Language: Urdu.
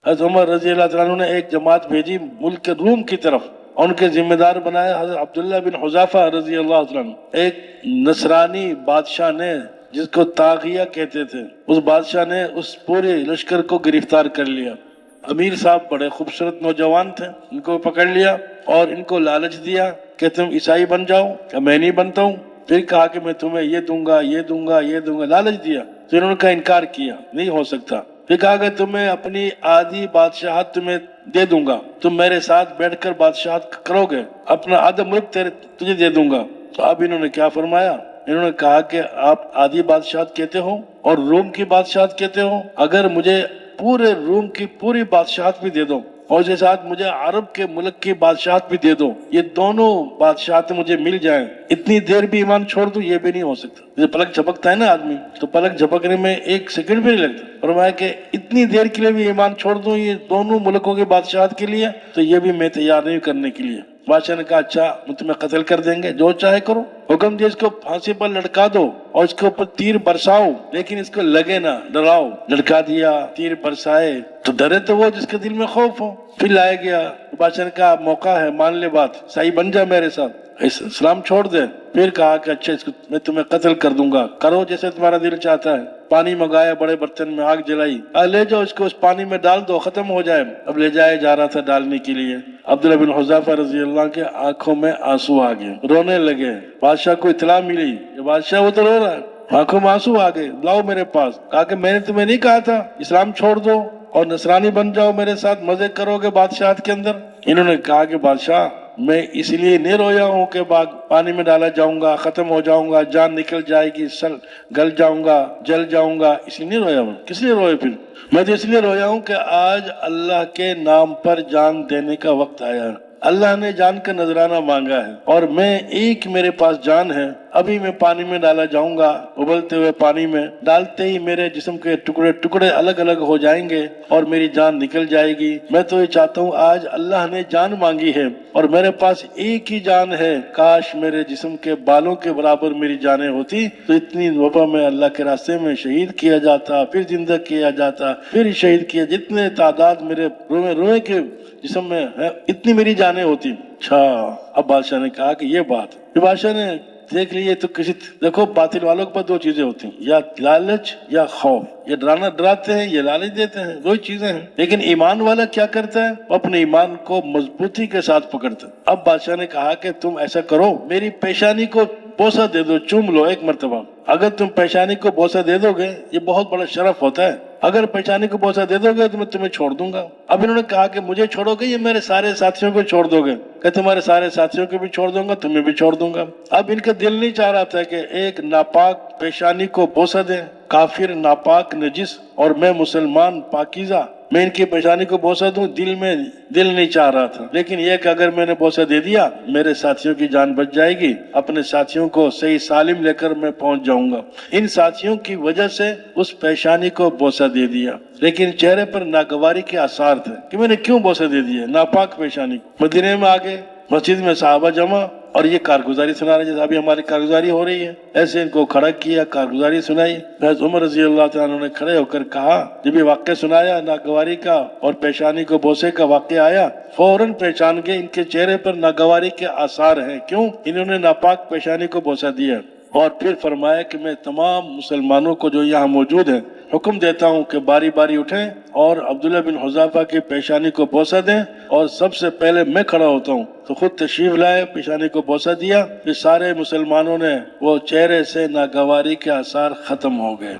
حضرت عمر رضی اللہ تعالیٰ عنہ نے ایک جماعت بھیجی ملک کے روم کی طرف، اور ان کے ذمہ دار بنایا حضرت عبداللہ بن حذیفہ رضی اللہ تعالیٰ عنہ۔ ایک نصرانی بادشاہ نے، جس کو طاغیہ کہتے تھے، اس بادشاہ نے اس پورے لشکر کو گرفتار کر لیا۔ امیر صاحب بڑے خوبصورت نوجوان تھے، ان کو پکڑ لیا اور ان کو لالچ دیا کہ تم عیسائی بن جاؤ، کہ میں نہیں بنتا ہوں۔ پھر کہا کہ میں تمہیں یہ دوں گا، یہ دوں گا، یہ دوں گا، لالچ دیا۔ تو انہوں نے کہا انکار کیا، نہیں ہو سکتا۔ پھر کہا کہ تمہیں اپنی آدھی بادشاہت تمہیں دے دوں گا، تم میرے ساتھ بیٹھ کر بادشاہت کرو گے، اپنا آدھا ملک تجھے دے دوں گا۔ تو اب انہوں نے کیا فرمایا؟ انہوں نے کہا کہ آپ آدھی بادشاہت کہتے ہو اور روم کی بادشاہت کہتے ہو، اگر مجھے پورے روم کی پوری بادشاہت بھی دے دو اور اس کے ساتھ مجھے عرب کے ملک کی بادشاہت بھی دے دو، یہ دونوں بادشاہتیں مجھے مل جائیں، اتنی دیر بھی ایمان چھوڑ دوں، یہ بھی نہیں ہو سکتا۔ جیسے پلک جھپکتا ہے نا آدمی، تو پلک جھپکنے میں ایک سیکنڈ بھی نہیں لگتا۔ فرمایا کہ اتنی دیر کے لیے بھی ایمان چھوڑ دوں یہ دونوں ملکوں کی بادشاہت کے لیے، تو یہ بھی میں تیار نہیں کرنے کے لیے۔ بادشاہ نے کہا اچھا ہم تمہیں قتل کر دیں گے، جو چاہے کرو۔ حکم دیا اس کو پھانسی پر لٹکا دو اور اس کے اوپر تیر برساؤ، لیکن اس کو لگے نہ، ڈراؤ۔ لٹکا دیا، تیر برسائے، تو ڈرے تو وہ جس کے دل میں خوف ہو۔ پھر لایا گیا، بادشاہ نے کہا موقع ہے، مان لے بات، صحیح بن جا میرے ساتھ، اسلام چھوڑ دے۔ پھر کہا کہ اچھا اس کو میں تمہیں قتل کر دوں گا، کرو جیسے تمہارا دل چاہتا ہے۔ پانی منگایا، بڑے برتن میں آگ جلائی، لے جاؤ اس کو، اس پانی میں ڈال دو، ختم ہو جائے۔ اب لے جایا جا رہا تھا ڈالنے کے لیے، عبداللہ بن حذیفہ رضی اللہ عنہ کے آنکھوں میں آنسو آ گئے، رونے لگے۔ بادشاہ کو اطلاع ملی کہ بادشاہ وہ تو رو رہا ہے، آنکھوں میں آنسو آ گئے، لاؤ میرے پاس۔ کہا کہ میں نے تمہیں نہیں کہا تھا اسلام چھوڑ دو اور نصرانی بن جاؤ، میرے ساتھ مزے کرو گے بادشاہت کے اندر؟ انہوں نے کہا کہ بادشاہ میں اس لیے نہیں رویا ہوں کہ پانی میں ڈالا جاؤں گا، ختم ہو جاؤں گا، جان نکل جائے گی، گل جاؤں گا، جل جاؤں گا، اس لیے نہیں رویا ہوں۔ کس لیے روئے پھر؟ میں تو اس لیے رویا ہوں کہ آج اللہ کے نام پر جان دینے کا وقت آیا۔ اللہ نے جان کا نذرانہ مانگا ہے اور میں ایک میرے پاس جان ہے، ابھی میں پانی میں ڈالا جاؤں گا، ابلتے ہوئے پانی میں ڈالتے ہی میرے جسم کے ٹکڑے ٹکڑے الگ الگ ہو جائیں گے اور میری جان نکل جائے گی۔ میں تو یہ چاہتا ہوں آج اللہ نے جان مانگی ہے اور میرے پاس ایک ہی جان ہے، کاش میرے جسم کے بالوں کے برابر میری جانیں ہوتی تو اتنی وبا میں اللہ کے راستے میں شہید کیا جاتا، پھر زندہ کیا جاتا، پھر شہید کیا، جتنے تعداد میرے روئے روئے کے جسم میں ہے اتنی میری جانیں ہوتی۔ اچھا، اب بادشاہ نے کہا کہ یہ بات، بادشاہ نے دیکھ لیے تو کسی، دیکھو باطل والوں کے پاس دو چیزیں ہوتی ہیں، یا لالچ یا خوف، یہ ڈرانا ڈراتے ہیں، یہ لالچ دیتے ہیں، دو ہی چیزیں ہیں۔ لیکن ایمان والا کیا کرتا ہے؟ وہ اپنے ایمان کو مضبوطی کے ساتھ پکڑتا ہے۔ اب بادشاہ نے کہا کہ تم ایسا کرو، میری پیشانی کو بوسہ دے دو، چوم لو ایک مرتبہ۔ اگر تم پیشانی کو بوسہ دے دو گے، یہ بہت بڑا شرف ہوتا ہے، اگر پیشانی کو بوسہ دے دو گے تو میں تمہیں چھوڑ دوں گا۔ اب انہوں نے کہا کہ مجھے چھوڑو گے یا میرے سارے ساتھیوں کو چھوڑ دو گے؟ کہ تمہارے سارے ساتھیوں کو بھی چھوڑ دوں گا، تمہیں بھی چھوڑ دوں گا۔ اب ان کا دل نہیں چاہ رہا تھا کہ ایک ناپاک پیشانی کو بوسہ دیں، کافر، ناپاک، نجس، اور میں مسلمان پاکیزہ، میں ان کی پیشانی کو بوسہ دوں، دل نہیں چاہ رہا تھا۔ لیکن یہ کہ اگر میں نے بوسہ دے دیا میرے ساتھیوں کی جان بچ جائے گی، اپنے ساتھیوں کو صحیح سالم لے کر میں پہنچ جاؤں گا۔ ان ساتھیوں کی وجہ سے اس پیشانی کو بوسہ دے دیا، لیکن چہرے پر ناگواری کے آثار تھے کہ میں نے کیوں بوسہ دے دیا ناپاک پیشانی کو۔ مدینے میں آگے مسجد میں صحابہ جمع اور یہ کارگزاری سنا رہے، جیسے ابھی ہماری کارگزاری ہو رہی ہے، ایسے ان کو کھڑا کیا، کارگزاری سنائی۔ حضرت عمر رضی اللہ تعالیٰ عنہ نے کھڑے ہو کر کہا، جب یہ واقعہ سنایا ناگواری کا اور پیشانی کو بوسے کا واقعہ آیا، فوراً پہچان گئے ان کے چہرے پر ناگواری کے آثار ہیں، کیوں؟ انہوں نے ناپاک پیشانی کو بوسہ دیا۔ اور پھر فرمایا کہ میں تمام مسلمانوں کو جو یہاں موجود ہیں حکم دیتا ہوں کہ باری باری اٹھیں اور عبداللہ بن حذیفہ کی پیشانی کو بوسہ دیں، اور سب سے پہلے میں کھڑا ہوتا ہوں۔ تو خود تشریف لائے، پیشانی کو بوسہ دیا، پھر سارے مسلمانوں نے وہ چہرے سے ناگواری کے آثار ختم ہو گئے۔